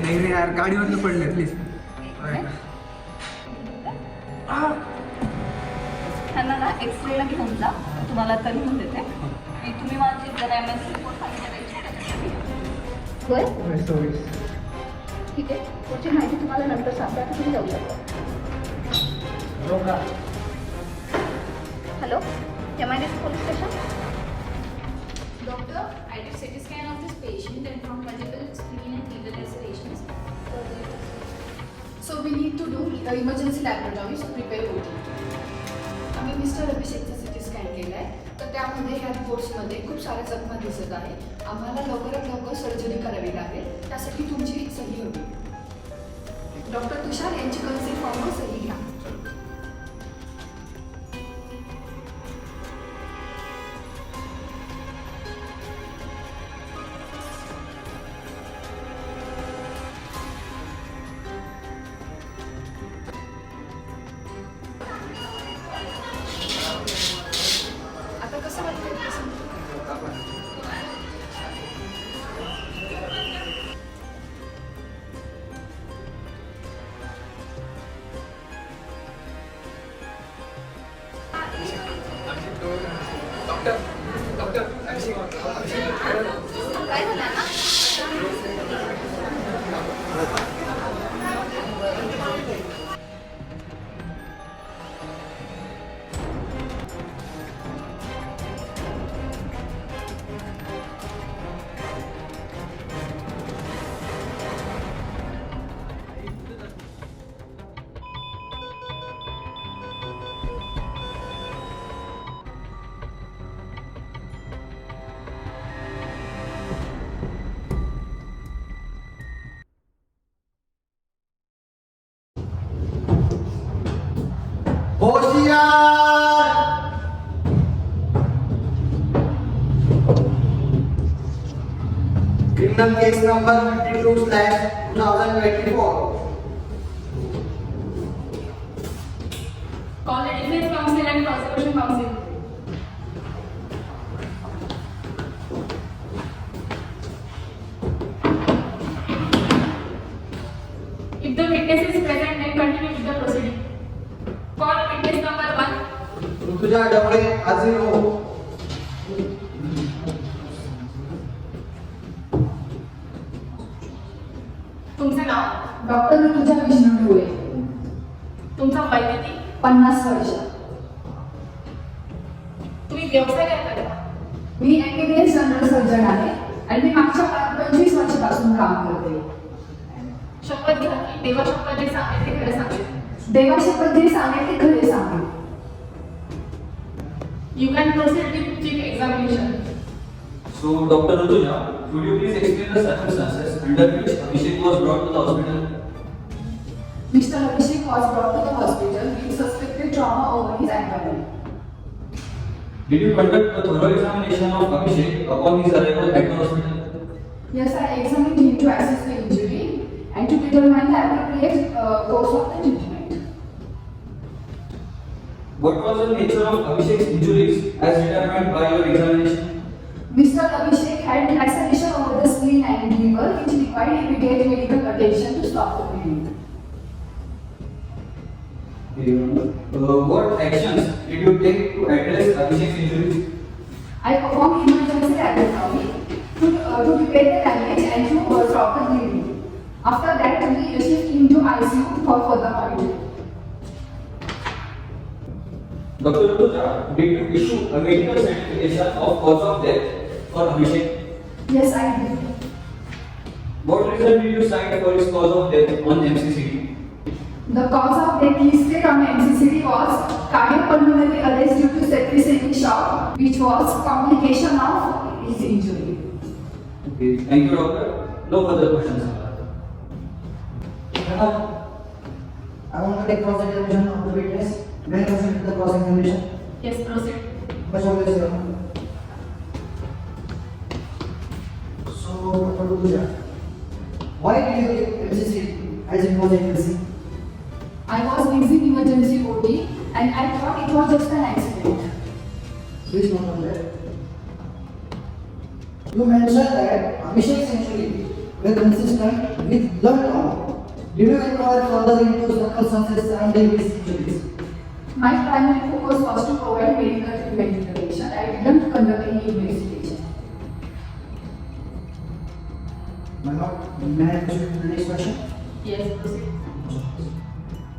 नाही रे यार, गाडीवरनं पडले प्लीज. त्यांना ना एक्सरेला घेऊन जा, तुम्हाला आता लिहून देते. मी तुम्ही माझी जर एमएससी रिपोर्ट सांगितलं होय ठीक आहे. पुढची माहिती तुम्हाला नंतर सांगता, तुम्ही जाऊ शकता. Hello, MIDC police station. Doctor, I did CT scan of this patient and found multiple spleen and liver lacerations. So we need to do emergency laparatomy, so prepare OT. आम्ही मिस्टर अभिषेकचा CT स्कॅन केला आहे, तर त्यामध्ये ह्या रिपोर्ट्समध्ये खूप साऱ्या जखमा दिसत आहे. आम्हाला लवकरात लवकर सर्जरी करावी लागेल, त्यासाठी तुमची सही हवी. डॉक्टर तुषार यांची कन्सेंट फॉर्मवर सही घ्या. आता कसं वाटतंय? डॉक्टर अभिषेक काय झालं ना? Criminal case number 52/2024. Call the defense counsel and prosecution counsel. If the witness is present, then continue with the proceeding. Call witness number 1. Rutuja डबळे हाजीर हो. तुमचं नाव? डॉक्टर ऋतुजा विष्णू ढोळे. तुमचा वय किती? 50 वर्ष. तुम्ही व्यवसाय काय करता? मी MBBS जनरल सर्जन आहे आणि मी मागच्या 25 वर्षापासून काम करते. शपथ घ्या की देवा शपथ जे सांगेल ते खरं सांगेल. देवा शपथ जे सांगेल ते खरे सांगेल. You can proceed with chief examination. So, Dr. Rutuja, could you please explain the circumstances under which Abhishek was brought to the hospital? Mr. Abhishek was brought to the hospital with suspected trauma over his ankle. Did you conduct a thorough examination of Abhishek upon his arrival at the hospital? Yes, I examined him to assess the injury and to determine the appropriate course of the treatment. What was the nature of Abhishek's injuries as determined by your examination? Mr. Abhishek had laceration over the spleen and liver, which required immediate medical attention to stop the bleeding. What actions did you take to address Abhishek's injuries? I performed emergency laparatomy to repair the damage and to stop the bleeding. After that, we shift him to ICU for further monitoring. Dr. Rutuja, did you issue a medical certification of cause of death for Abhishek? Yes, I did. What reason did you cite for his cause of death on MCCT? The cause of death listed on NCCD was cardiopulmonary arrest due to septicemic shock, which was complication of his injury. Okay, thank you, doctor. No further questions. I want to take cross-examination of the witness. May I proceed with the cross-examination? Yes, proceed. Much obvious, Your Honor. So, Dr. Rutuja, why did you give MCC as it was emergency? I was busy in emergency OT and I thought it was just an accident. Please note on that. You mentioned that Abhishek's injury were consistent with blood trauma. Did you inquire further into circumstances surrounding these injuries? My primary focus was to provide medical treatment to the patient. I didn't conduct any investigation. My lord, may I proceed with the next question? Yes, proceed.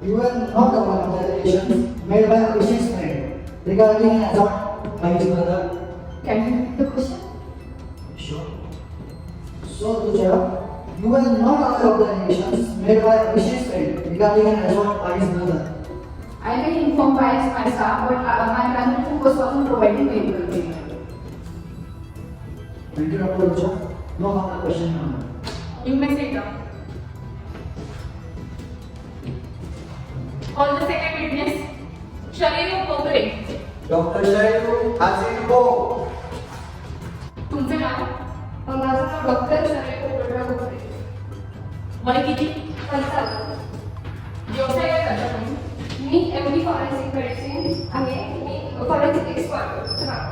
You were not aware of the allegations made by Abhishek's friend regarding an assault by his brother. Can you repeat the question? Sure. So, Rutuja, you were not aware of the allegations made by Abhishek's friend regarding an assault by his brother. I get informed by my staff, but my primary focus was on providing medical treatment. Thank you, Dr. Rutuja. No further question, Your Honor. You may sit down. Call the second witness, Sharifu Bogre. Doctor Shahir हाजीर हो. तुमचे नाव? माझं नाव doctor Sharayu गोगरे. वय किती? 55. व्यवसाय काय करता तुम्ही? मी MD फॉरेन्सिक मेडिसिन आहे. मी फॉरेन्सिक एक्सपर्ट आहे.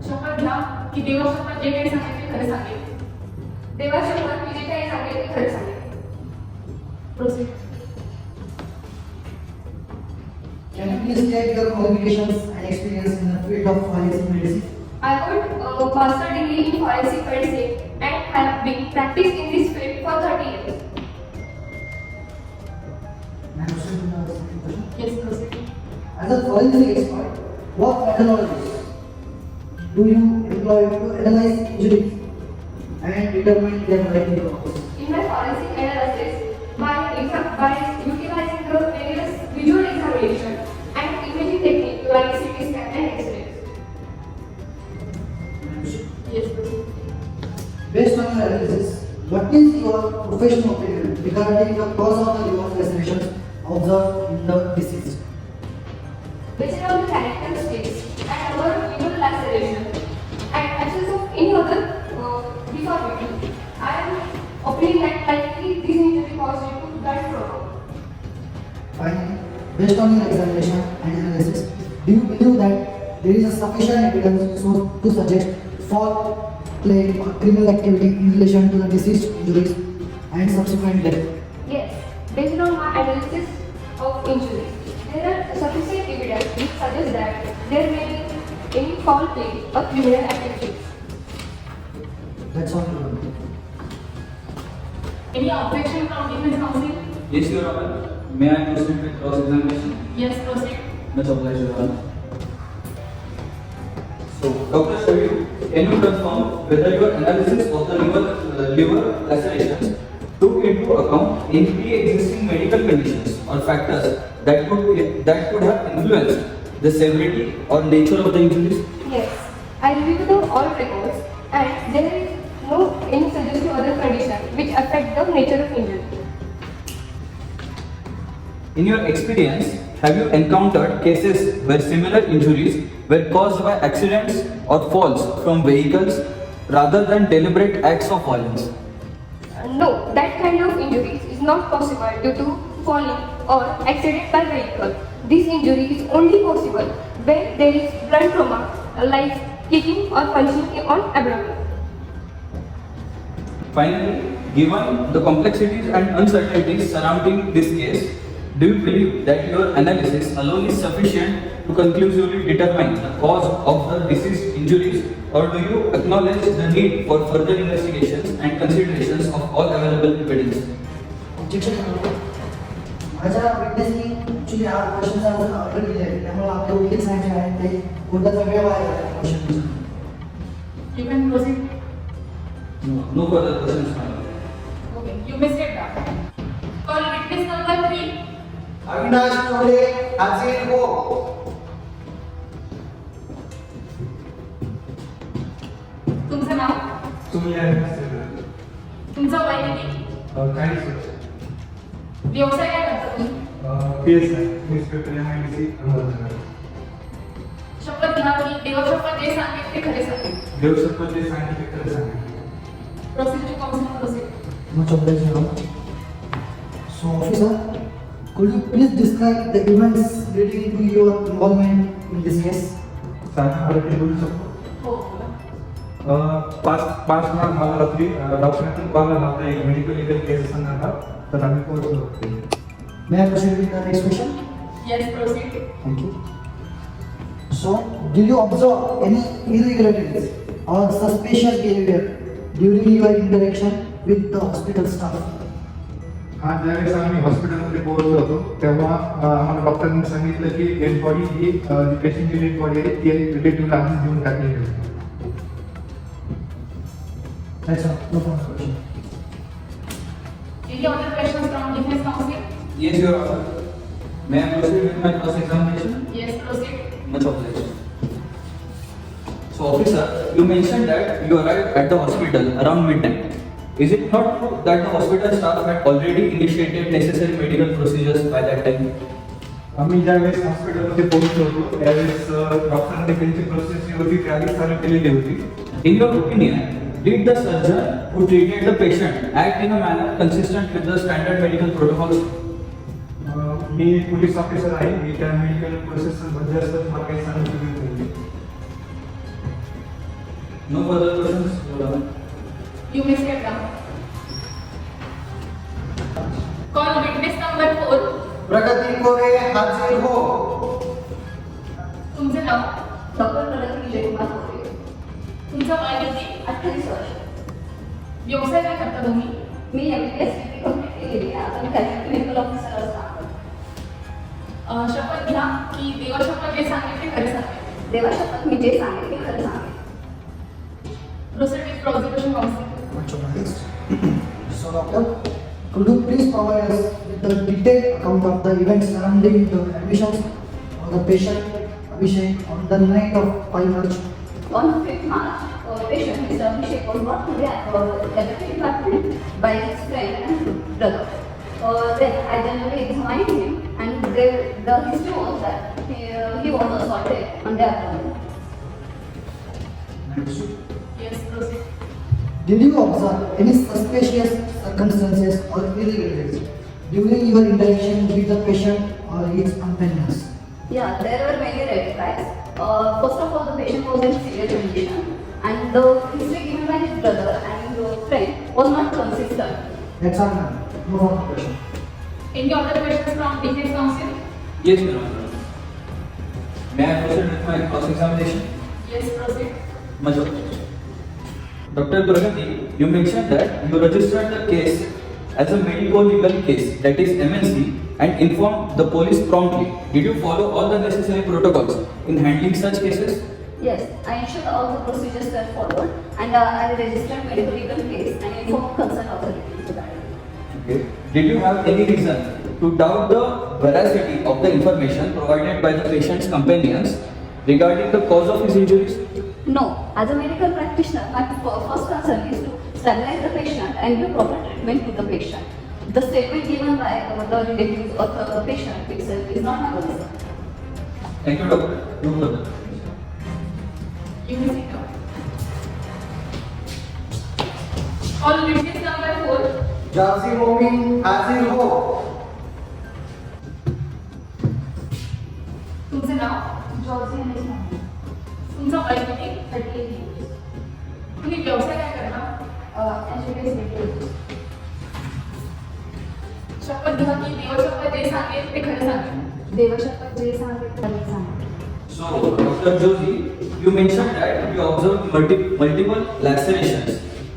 शपथ घ्या की देवाशपथ जे काही सांगितले खरं सांगेल. देवाशपथ मी जे काही सांगेल ते खरं सांगेल. Proceed. Can you please state your qualifications and experience in the field of forensic medicine? I hold master degree in forensic medicine and have been practiced in this field for 30 years. May I proceed with the second question? Yes, proceed. As a forensic expert, what methodologies do you employ to analyze injuries and determine their likely cause? In my forensic analysis, by utilizing the various visual examination and imaging technique like CT scan and X-rays. May I proceed? Yes, proceed. Based on your analysis, what is your professional opinion regarding the cause of the liver lacerations observed in the deceased? Based on the characteristics and our liver laceration and absence of any other deformity, I am opinion that likely this injury caused due to blood trauma. Finally, based on your examination and analysis, do you believe that there is a sufficient evidence to suggest foul play or criminal activity in relation to the deceased injuries and subsequent death? Yes, based on my analysis of injuries, there are sufficient evidence which suggests that there may be any foul play or criminal activities. That's all. Your Honor. Any objection from defense counsel? Yes, Your Honor. May I proceed with cross-examination? Yes, proceed. Much obliged, Your Honor. So, Dr. Shavi, can you confirm whether your analysis of the liver lacerations took into account any pre-existing medical conditions or factors that could have influenced the severity or nature of the injuries? Yes, I reviewed the all records and there is no any suggestive other condition which affect the nature of injury. In your experience, have you encountered cases where similar injuries were caused by accidents or falls from vehicles rather than deliberate acts of violence? No, that kind of injuries is not possible due to falling or accident by vehicle. This injury is only possible when there is blunt trauma like kicking or punching on abdomen. Finally, given the complexities and uncertainties surrounding this case, do you believe that your analysis alone is sufficient to conclusively determine the cause of the deceased injuries, or do you acknowledge the need for further investigations and considerations of all available evidence? Objection, Your Honor. माझ्या विटनेसनी actually हा क्वेश्चनचा answer order दिले आहे त्यामुळे आपले वकील साहेब जे आहेत ते कोणत्याचा वेळ वाया question You can proceed. No further questions, madam. Chaudhary हाजीर हो. तुमचं नाव, तुम्ही तुमचं वय किती, व्यवसाय काय करता तुम्ही? PSI inspector MIDC Ahmednagar. शपथ घ्या की देवशपथ जे सांगेल ते खरे सांगेल. देवशपथ जे सांगितले खरं सांगितले. Procedure council procedure. Much obliged. So, officer, could you please describe the events leading to your involvement in this case? Marathi बोलू शकतो. हो. पाच मला रात्री दवाखान्यातून कॉल आला होता एक मेडिकल लिगल केस संदर्भात, तर आम्ही पोहोचलो होतो. May I proceed with the next question? Yes, proceed. Thank you. So, did you observe any irregularities or suspicious behavior during your interaction with the hospital staff? हा ज्यावेळेस आम्ही हॉस्पिटलमध्ये पोहोचलो होतो तेव्हा आम्हाला डॉक्टरांनी सांगितलं की डेड बॉडी ही पेशंटची डेड बॉडी आहे ती रिलेटिव्हला आधीच देऊन टाकलेली होती. That's all. No further question. Any other questions from defense counsel? Yes, Your Honor. May I proceed with my cross-examination? Yes, proceed. Much obliged. So, officer, you mentioned that you arrived at the hospital around midnight. Is it not true that the hospital staff had already initiated necessary medical procedures by that time? आम्ही ज्यावेळेस हॉस्पिटलमध्ये पोहोचलो होतो त्यावेळेस डॉक्टरांनी त्यांची process जी होती ती आधीच चालू केलेली होती. In your opinion, did the surgeon who treated the patient act in a manner consistent with the standard medical protocols? Me police officer आहे, मी त्या मेडिकल प्रोसेस बद्दल मला काही सांगू शकत नाही. No further questions, Your Honor. You may step down. Call witness number 4. प्रगती कोरे हाजीर हो. तुमचं नाव, डॉक्टर प्रगती विजयकुमार कोरे. तुमचं वय किती, 28 वर्ष. व्यवसाय काय करता तुम्ही? मी MBBS कंप्लीट केलेली आहे. आता मी क्लिनिकल ऑफिसर असणार. शपथ घ्या की देवशपथ जे सांगेल ते खरे सांगेल. देवाशपथ मी जे सांगेल ते खरं सांगेल. Proceed with prosecution counsel. Much obliged. So, doctor, could you please provide us with the detailed account of the events surrounding the admissions of the patient Abhishek on the night of 5 March? On 5th March, patient Mr. Abhishek was brought to the laboratory department by his friend and brother. Then I generally examined him and the history was that he was assaulted on the abdomen. Yes, proceed. Did you observe any suspicious circumstances or irregularities during your interaction with the patient or his companions? Yeah, there were many red flags. First of all, the patient was in serious condition and the history given by his brother and friend was not consistent. That's all, ma'am. No further question. Any other questions from defense counsel? Yes, Your Honor. May I proceed with my cross-examination? Yes, proceed. Much obliged. Dr. Pragati, you mentioned that you registered the case as a medico-legal case, that is MLC, and informed the police promptly. Did you follow all the necessary protocols in handling such cases? Yes, I ensured all the procedures were followed and I registered medical legal case and informed concerned authorities regarding it. Okay. Did you have any reason to doubt the veracity of the information provided by the patient's companions regarding the cause of his injuries? No, as a medical practitioner, my first concern is to stabilize the patient and give proper treatment to the patient. The statement given by the relatives or the patient itself is not my concern. Thank you, doctor. No further. You may sit down. Call witness number 4. Jazi Momin हाजीर हो. तुमचं नाव, Georgy आणि स्वामी. तुमचं वय किती, 38 years. तुम्ही व्यवसाय काय करता? MBBS medical. शपथ घ्या की देवशपथ जे सांगेल ते खरं सांगेल. देवशपथ जे सांगेल ते खरं सांगेल. So, Dr. Joshi, you mentioned that you observed multiple lacerations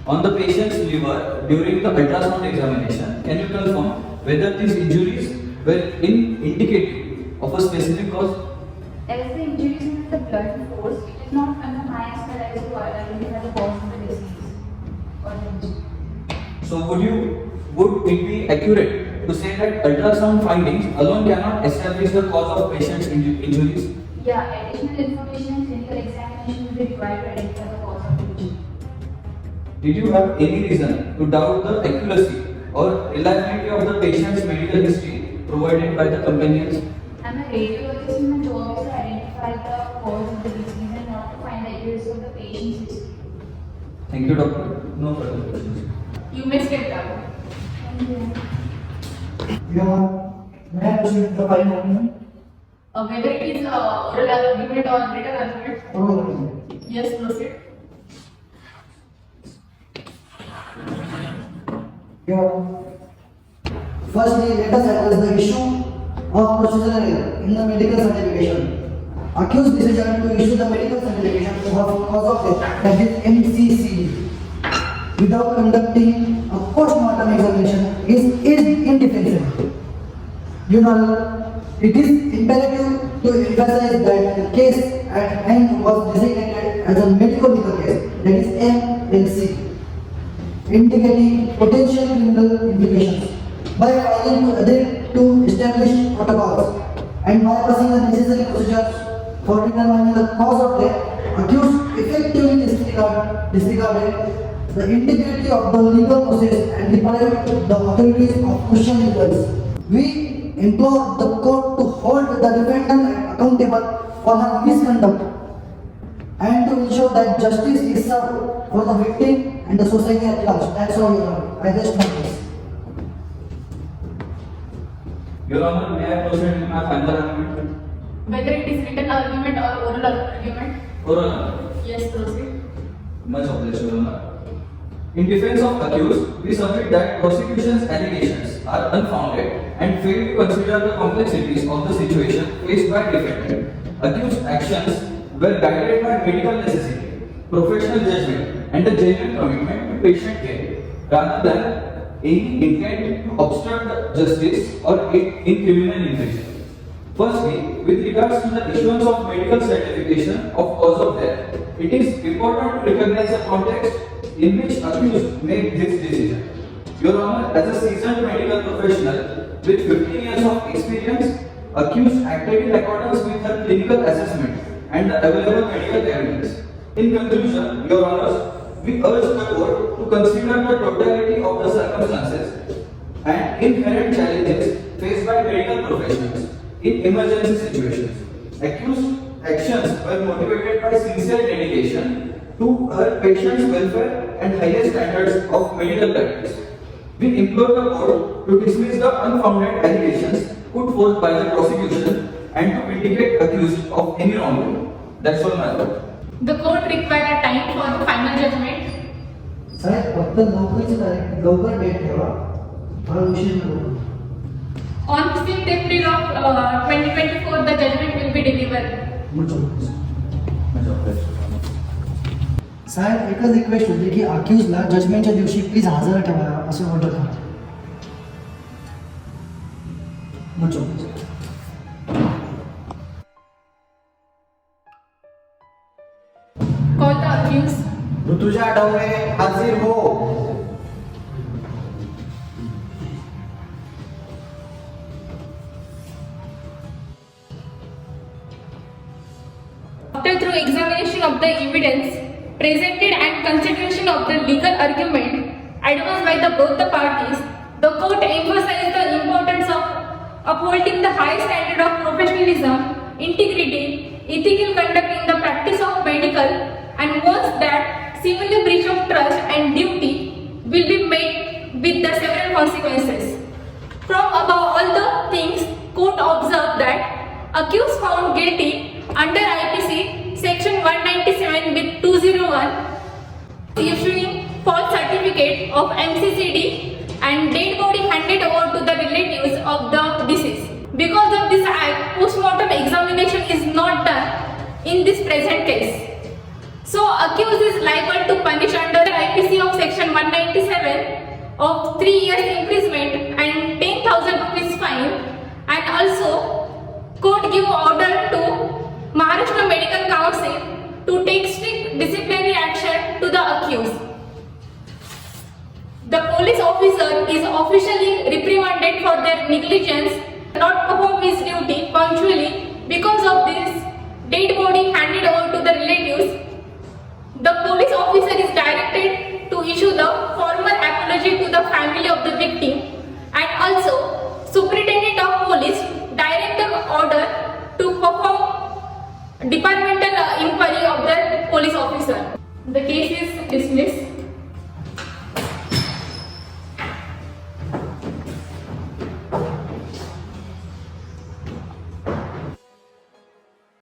on the patient's liver during the ultrasound examination. Can you confirm whether these injuries were indicative of a specific cause? As the injuries in the blood force, it is not under my expertise to identify the cause of the disease or the injury. So, would it be accurate to say that ultrasound findings alone cannot establish the cause of patient's injuries? Yeah, additional information and clinical examination will be required to identify the cause of injury. Did you have any reason to doubt the accuracy or reliability of the patient's medical history provided by the companions? I'm a radiologist and my job is to identify the cause of the disease and not to find the accuracy of the patient's history. Thank you, doctor. No further questions. You may step down. Thank you. May I proceed with the final argument? Whether it is oral argument or written argument. Oral argument. Yes, proceed. Firstly, let us address the issue of procedural error in the medical certification. Accused decision to issue the medical certification of cause of death, that is MCC, without conducting a post-mortem examination is indefensible. Your Honor, it is imperative to emphasize that the case at hand was designated as a medical legal case, that is MLC, indicating potential criminal implications. By failing to adhere to established protocols and bypassing the necessary procedures for determining the cause of death, accused effectively disregarded the integrity of the legal process and deprived the authorities of crucial evidence. We implore the court to hold the defendant accountable for her misconduct and to ensure that justice is served for the victim and the society at large. That's all, Your Honor. I rest my case. Your Honor, may I proceed with my final argument? Whether it is written argument or oral argument. Oral argument. Yes, proceed. Much obliged, Your Honor. In defense of accused, we submit that prosecution's allegations are unfounded and fail to consider the complexities of the situation faced by defendant. Accused actions were guided by medical necessity, professional judgment, and a genuine commitment to patient care, rather than any intent to obstruct justice or aid in criminal injury. Firstly, with regards to the issuance of medical certification of cause of death, it is important to recognize the context in which accused made this decision. Your Honor, as a seasoned medical professional with 15 years of experience, accused acted in accordance with her clinical assessment and the available medical evidence. In conclusion, Your Honors, we urge the court to consider the totality of the circumstances and inherent challenges faced by medical professionals in emergency situations. Accused actions were motivated by sincere dedication to her patient's welfare and highest standards of medical practice. We implore the court to dismiss the unfounded allegations put forth by the prosecution and to vindicate accused of any wrongdoing. That's all, my lord. The court required a time for the final judgment. साहेब फक्त लवकर date ठेवा फार उशीर नको. On 5th April of 2024, the judgment will be delivered. साहेब एकच request होती की अक्यूजला जजमेंटच्या दिवशी please हजर ठेवा असं ऑर्डर करा. Call the accused. ऋतुजा ढवळे हाजीर हो. After through examination of the evidence presented and consideration of the legal argument advanced by both the parties, the court emphasized the importance of upholding the high standard of professionalism, integrity, ethical conduct in the practice of medical, and warns that similar breach of trust and duty will be made with the several consequences. From above all the things, court observed that accused found guilty under IPC section 197 with 201 issuing false certificate of MCCD and dead body handed over to the relatives of the deceased. Because of this act, post-mortem examination is not done in this present case. So accused is liable to punish under the IPC of section 197 of 3 years imprisonment and 10,000 rupees fine, and also court give order to Maharashtra Medical Council to take strict disciplinary action to the accused. The police officer officer is officially reprimanded for their negligence, not perform his duty punctually. Because of this dead body handed over to the relatives, the police officer is directed to issue the formal apology to the family of the victim, and also Superintendent of Police direct the order to perform departmental inquiry of the police officer. The case is dismissed.